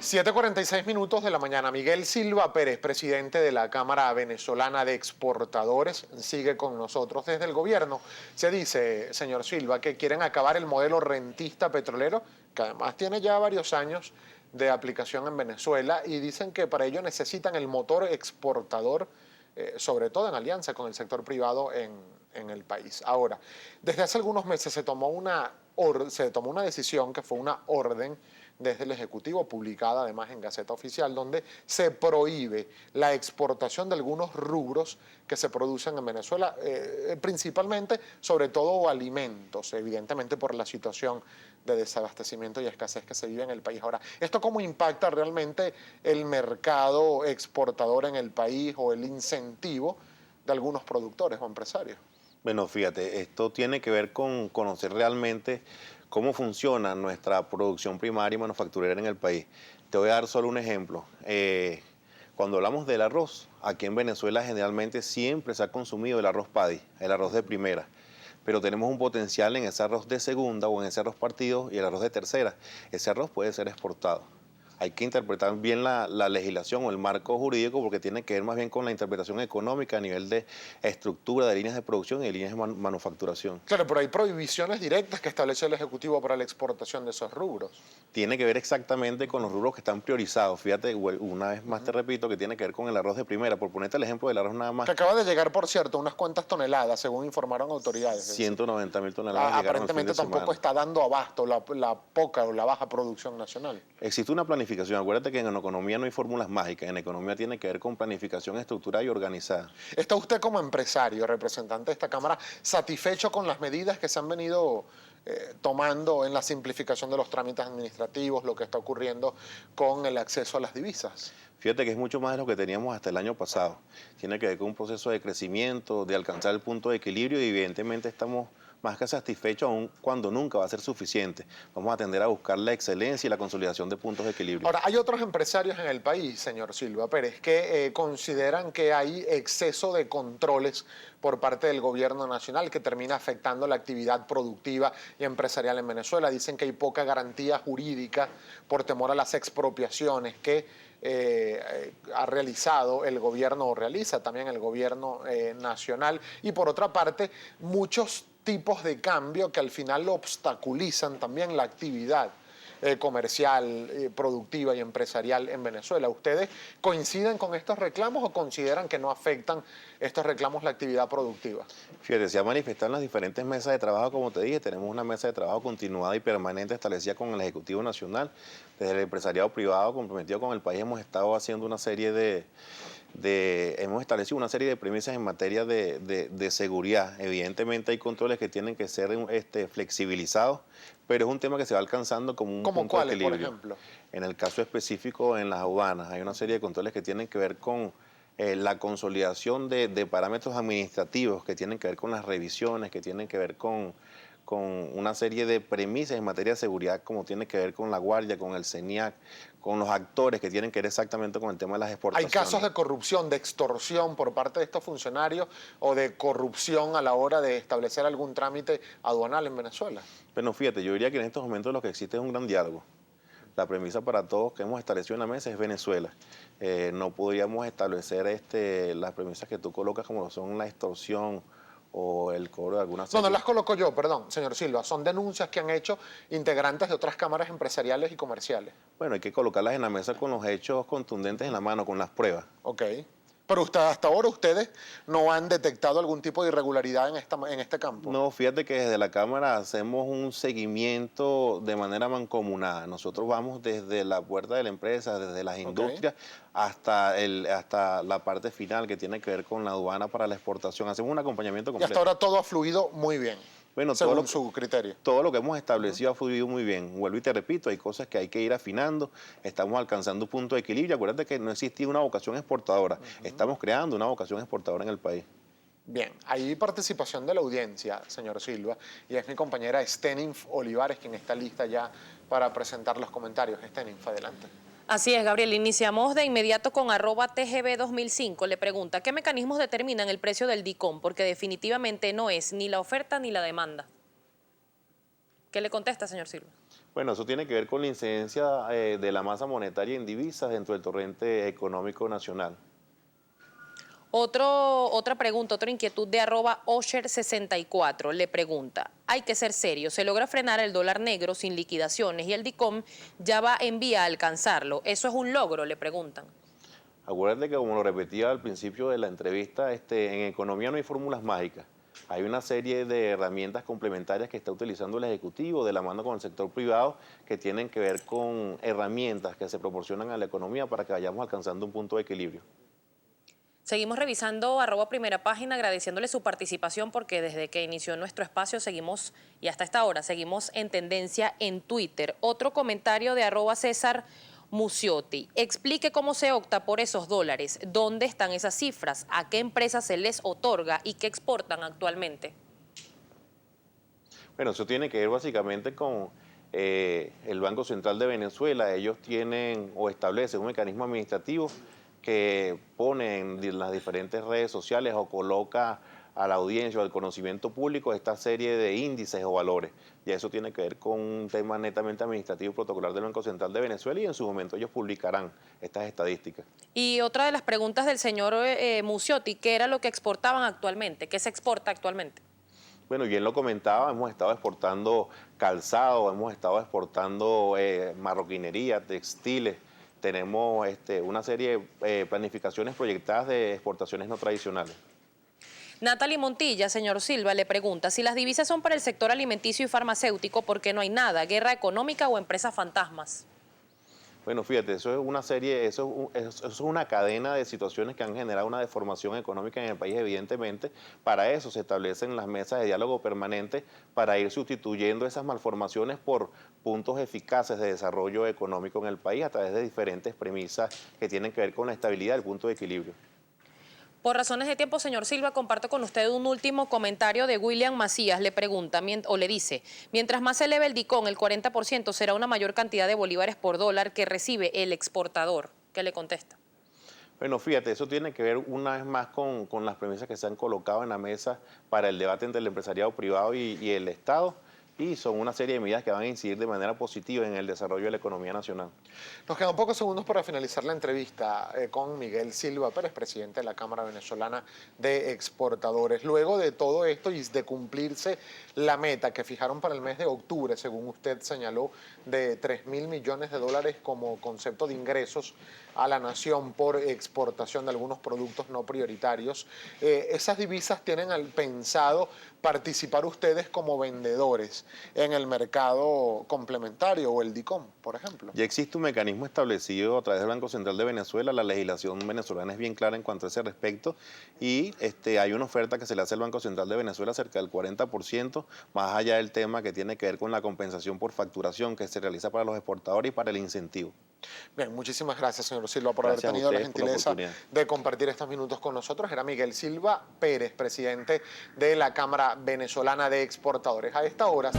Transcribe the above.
7:46 de la mañana. Miguel Silva Pérez, presidente de la Cámara Venezolana de Exportadores, sigue con nosotros. Desde el gobierno se dice, señor Silva, que quieren acabar el modelo rentista petrolero, que además tiene ya varios años de aplicación en Venezuela, y dicen que para ello necesitan el motor exportador, sobre todo en alianza con el sector privado en el país. Ahora, desde hace algunos meses se tomó una decisión que fue una orden desde el Ejecutivo, publicada además en Gaceta Oficial, donde se prohíbe la exportación de algunos rubros que se producen en Venezuela, principalmente, sobre todo alimentos, evidentemente por la situación de desabastecimiento y escasez que se vive en el país. Ahora, ¿esto cómo impacta realmente el mercado exportador en el país o el incentivo de algunos productores o empresarios? Bueno, fíjate, esto tiene que ver con conocer realmente cómo funciona nuestra producción primaria y manufacturera en el país. Te voy a dar solo un ejemplo. Cuando hablamos del arroz, aquí en Venezuela generalmente siempre se ha consumido el arroz paddy, el arroz de primera, pero tenemos un potencial en ese arroz de segunda o en ese arroz partido y el arroz de tercera. Ese arroz puede ser exportado. Hay que interpretar bien la legislación o el marco jurídico porque tiene que ver más bien con la interpretación económica a nivel de estructura de líneas de producción y de líneas de manufacturación. Claro, pero hay prohibiciones directas que establece el Ejecutivo para la exportación de esos rubros. Tiene que ver exactamente con los rubros que están priorizados. Fíjate, una vez más te repito, que tiene que ver con el arroz de primera. Por ponerte el ejemplo del arroz nada más. Que acaba de llegar, por cierto, unas cuantas toneladas, según informaron autoridades. 190.000 toneladas llegaron al fin Aparentemente de tampoco semana. está dando abasto la poca o la baja producción nacional. Existe una planificación. Acuérdate que en economía no hay fórmulas mágicas. En economía tiene que ver con planificación estructurada y organizada. ¿Está usted como empresario, representante de esta Cámara, satisfecho con las medidas que se han venido tomando en la simplificación de los trámites administrativos, lo que está ocurriendo con el acceso a las divisas? Fíjate que es mucho más de lo que teníamos hasta el año pasado. Tiene que ver con un proceso de crecimiento, de alcanzar el punto de equilibrio y evidentemente estamos más que satisfechos aún cuando nunca va a ser suficiente. Vamos a tender a buscar la excelencia y la consolidación de puntos de equilibrio. Ahora, hay otros empresarios en el país, señor Silva Pérez, que consideran que hay exceso de controles por parte del gobierno nacional que termina afectando la actividad productiva y empresarial en Venezuela. Dicen que hay poca garantía jurídica por temor a las expropiaciones que ha realizado el gobierno o realiza también el gobierno nacional. Y por otra parte, muchos tipos de cambio que al final obstaculizan también la actividad comercial, productiva y empresarial en Venezuela. ¿Ustedes coinciden con estos reclamos o consideran que no afectan estos reclamos la actividad productiva? Fíjate, se ha manifestado en las diferentes mesas de trabajo, como te dije, tenemos una mesa de trabajo continuada y permanente establecida con el Ejecutivo Nacional. Desde el empresariado privado comprometido con el país hemos estado haciendo una serie hemos establecido una serie de premisas en materia de seguridad. Evidentemente hay controles que tienen que ser flexibilizados, pero es un tema que se va alcanzando como un punto de equilibrio. ¿Por ejemplo? En el caso específico, en las aduanas, hay una serie de controles que tienen que ver con la consolidación de parámetros administrativos, que tienen que ver con las revisiones, que tienen que ver con una serie de premisas en materia de seguridad, como tiene que ver con la Guardia, con el CENIAC, con los actores que tienen que ver exactamente con el tema de las exportaciones. ¿Hay casos de corrupción, de extorsión por parte de estos funcionarios o de corrupción a la hora de establecer algún trámite aduanal en Venezuela? Bueno, fíjate, yo diría que en estos momentos lo que existe es un gran diálogo. La premisa para todos que hemos establecido en la mesa es Venezuela. No podríamos establecer las premisas que tú colocas como son la extorsión o el cobro de algunas... No las coloco yo, perdón, señor Silva. Son denuncias que han hecho integrantes de otras cámaras empresariales y comerciales. Bueno, hay que colocarlas en la mesa con los hechos contundentes en la mano, con las pruebas. Ok. Pero hasta ahora ustedes no han detectado algún tipo de irregularidad en este campo. No, fíjate que desde la Cámara hacemos un seguimiento de manera mancomunada. Nosotros vamos desde la puerta de la empresa, desde las industrias, hasta la parte final que tiene que ver con la aduana para la exportación. Hacemos un acompañamiento completo. Y hasta ahora todo ha fluido muy bien. Bueno, según su criterio. Todo lo que hemos establecido ha fluido muy bien. Vuelvo y te repito, hay cosas que hay que ir afinando. Estamos alcanzando un punto de equilibrio. Acuérdate que no existía una vocación exportadora. Estamos creando una vocación exportadora en el país. Bien, hay participación de la audiencia, señor Silva, y es mi compañera Esteninf Olivares quien está lista ya para presentar los comentarios. Esteninf, adelante. Así es, Gabriel. Iniciamos de inmediato con @TGB2005. Le pregunta, ¿qué mecanismos determinan el precio del DICOM? Porque definitivamente no es ni la oferta ni la demanda. ¿Qué le contesta, señor Silva? Bueno, eso tiene que ver con la incidencia de la masa monetaria en divisas dentro del torrente económico nacional. Otra pregunta, otra inquietud de @Osher64 le pregunta, hay que ser serio, se logra frenar el dólar negro sin liquidaciones y el DICOM ya va en vía a alcanzarlo. ¿Eso es un logro? Le preguntan. Acuérdate que como lo repetía al principio de la entrevista, en economía no hay fórmulas mágicas. Hay una serie de herramientas complementarias que está utilizando el Ejecutivo de la mano con el sector privado que tienen que ver con herramientas que se proporcionan a la economía para que vayamos alcanzando un punto de equilibrio. Seguimos revisando @primera página, agradeciéndole su participación porque desde que inició nuestro espacio seguimos, y hasta esta hora, seguimos en tendencia en Twitter. Otro comentario de @César Muciotti. Explique cómo se opta por esos dólares, dónde están esas cifras, a qué empresas se les otorga y qué exportan actualmente. Bueno, eso tiene que ver básicamente con el Banco Central de Venezuela. Ellos tienen o establecen un mecanismo administrativo que pone en las diferentes redes sociales o coloca a la audiencia o al conocimiento público esta serie de índices o valores. Y eso tiene que ver con un tema netamente administrativo y protocolar del Banco Central de Venezuela y en su momento ellos publicarán estas estadísticas. Y otra de las preguntas del señor Muciotti, ¿qué era lo que exportaban actualmente? ¿Qué se exporta actualmente? Bueno, bien lo comentaba, hemos estado exportando calzado, hemos estado exportando marroquinería, textiles, tenemos una serie de planificaciones proyectadas de exportaciones no tradicionales. Natalie Montilla, señor Silva, le pregunta, si las divisas son para el sector alimenticio y farmacéutico, ¿por qué no hay nada? ¿Guerra económica o empresas fantasmas? Bueno, fíjate, eso es una serie, eso es una cadena de situaciones que han generado una deformación económica en el país, evidentemente. Para eso se establecen las mesas de diálogo permanente para ir sustituyendo esas malformaciones por puntos eficaces de desarrollo económico en el país a través de diferentes premisas que tienen que ver con la estabilidad, el punto de equilibrio. Por razones de tiempo, señor Silva, comparto con usted un último comentario de William Macías. Le pregunta o le dice, mientras más se eleve el DICOM, el 40% será una mayor cantidad de bolívares por dólar que recibe el exportador. ¿Qué le contesta? Bueno, fíjate, eso tiene que ver una vez más con las premisas que se han colocado en la mesa para el debate entre el empresariado privado y el Estado. Y son una serie de medidas que van a incidir de manera positiva en el desarrollo de la economía nacional. Nos quedan pocos segundos para finalizar la entrevista con Miguel Silva Pérez, presidente de la Cámara Venezolana de Exportadores. Luego de todo esto y de cumplirse la meta que fijaron para el mes de octubre, según usted señaló, de 3.000 millones de dólares como concepto de ingresos a la nación por exportación de algunos productos no prioritarios, esas divisas tienen pensado participar ustedes como vendedores en el mercado complementario o el DICOM, por ejemplo. Ya existe un mecanismo establecido a través del Banco Central de Venezuela, la legislación venezolana es bien clara en cuanto a ese respecto y hay una oferta que se le hace al Banco Central de Venezuela cerca del 40%, más allá del tema que tiene que ver con la compensación por facturación que se realiza para los exportadores y para el incentivo. Bien, muchísimas gracias, señor Silva, por Gracias haber tenido la a ustedes por la gentileza oportunidad de compartir estos minutos con nosotros. Era Miguel Silva Pérez, presidente de la Cámara Venezolana de Exportadores. A esta hora...